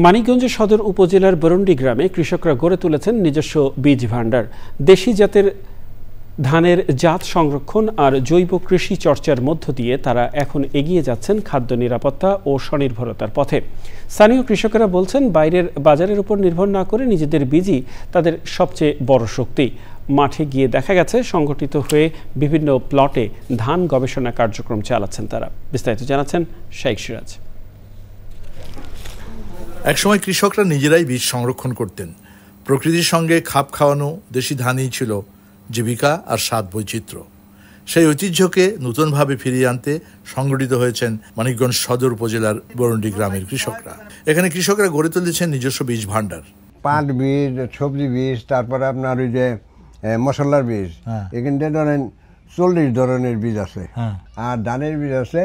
মানিকগঞ্জ সদর উপজেলার বরুন্ডি গ্রামে কৃষকরা গড়ে তুলেছেন নিজস্ব বীজ ভাণ্ডার। দেশি জাতের ধানের জাত সংরক্ষণ আর জৈব কৃষি চর্চার মধ্য দিয়ে তারা এখন এগিয়ে যাচ্ছেন খাদ্য নিরাপত্তা ও স্বনির্ভরতার পথে। স্থানীয় কৃষকেরা বলছেন, বাইরের বাজারের উপর নির্ভর না করে নিজেদের বীজই তাদের সবচেয়ে বড় শক্তি। মাঠে গিয়ে দেখা গেছে সংগঠিত হয়ে বিভিন্ন প্লটে ধান গবেষণা কার্যক্রম চালাচ্ছেন তারা। বিস্তারিত জানাচ্ছেন শেখ সিরাজ। একসময় কৃষকরা নিজেরাই বীজ সংরক্ষণ করতেন। প্রকৃতির সঙ্গে খাপ খাওয়ানো দেশি ধানই ছিল জীবিকা আর স্বাদ বৈচিত্র্য। সেই ঐতিহ্যকে নতুনভাবে ফিরিয়ে আনতে সংগঠিত হয়েছেন মানিকগঞ্জ সদর উপজেলার বরুন্ডি গ্রামের কৃষকরা। এখানে কৃষকরা গড়ে তুলেছেন নিজস্ব বীজ ভাণ্ডার। পাট বীজ, সবজি বীজ, তারপরে আপনার ওই যে মশলার বীজ, এখানটা ধরেন 40 ধরনের বীজ আছে। আর ধানের বীজ আছে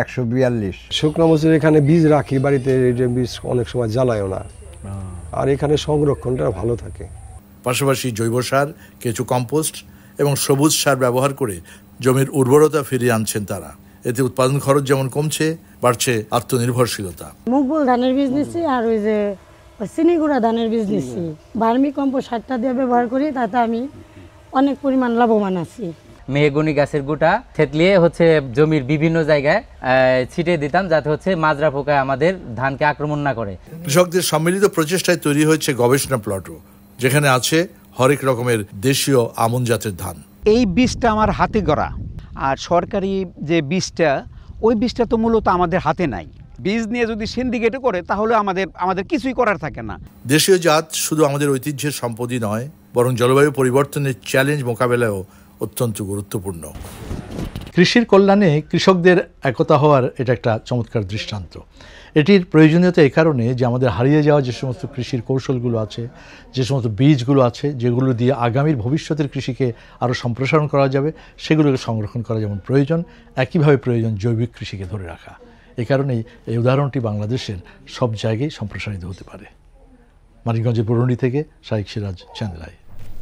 142। শুকনো মরিচের এখানে বীজ রাখি বাড়িতে, এই যে বীজ অনেক সময় জ্বালায়ও না, আর এখানে সংরক্ষণটা ভালো থাকে। পাশাপাশি জৈব সার, কেঁচু কম্পোস্ট এবং সবুজ সার ব্যবহার করে জমির উর্বরতা ফিরিয়ে আনছেন তারা। এতে উৎপাদন খরচ যেমন কমছে, বাড়ছে আত্মনির্ভরশীলতা। মুগবুল ধানের বীজ নিচ্ছি, আর ওই যে চিনিগুড়া ধানের বীজ নিচ্ছি। ভার্মি কম্পোস্ট সারটা দিয়ে ব্যবহার করি, তাতে আমি অনেক পরিমাণ লাভবান আছি। মেহগনি গাছের গুঁটা থেতলিয়ে জমির বিভিন্ন জায়গায় ছিটিয়ে দিতাম, যাতে মাজরা পোকা আমাদের ধানকে আক্রমণ না করে। কৃষকদের সম্মিলিত প্রচেষ্টায় তৈরি হয়েছে গবেষণা প্লটও, যেখানে আছে হরেক রকমের দেশীয় আমন জাতের ধান। এই বীজটা আমার হাতে গড়া, আর সরকারি যে বীজটা, ওই বীজটা তো মূলত আমাদের হাতে নাই। বীজ নিয়ে যদি সিন্ডিকেট করে, তাহলে আমাদের কিছুই করার থাকে না। দেশীয় জাত শুধু আমাদের ঐতিহ্যের সম্পদই নয়, বরং জলবায়ু পরিবর্তনের চ্যালেঞ্জ মোকাবেলায়ও অত্যন্ত গুরুত্বপূর্ণ। কৃষির কল্যাণে কৃষকদের একতা হওয়ার এটা একটা চমৎকার দৃষ্টান্ত। এটির প্রয়োজনীয়তা এই কারণে যে আমাদের হারিয়ে যাওয়া যে সমস্ত কৃষির কৌশলগুলো আছে, যে সমস্ত বীজগুলো আছে, যেগুলো দিয়ে আগামীর ভবিষ্যতের কৃষিকে আরও সম্প্রসারণ করা যাবে, সেগুলোকে সংরক্ষণ করা যেমন প্রয়োজন, একইভাবে প্রয়োজন জৈবিক কৃষিকে ধরে রাখা। এই কারণেই এই উদাহরণটি বাংলাদেশের সব জায়গায় সম্প্রসারিত হতে পারে। মানিকগঞ্জের বরুন্ডি থেকে শেখ সিরাজ, চ্যানেল আই।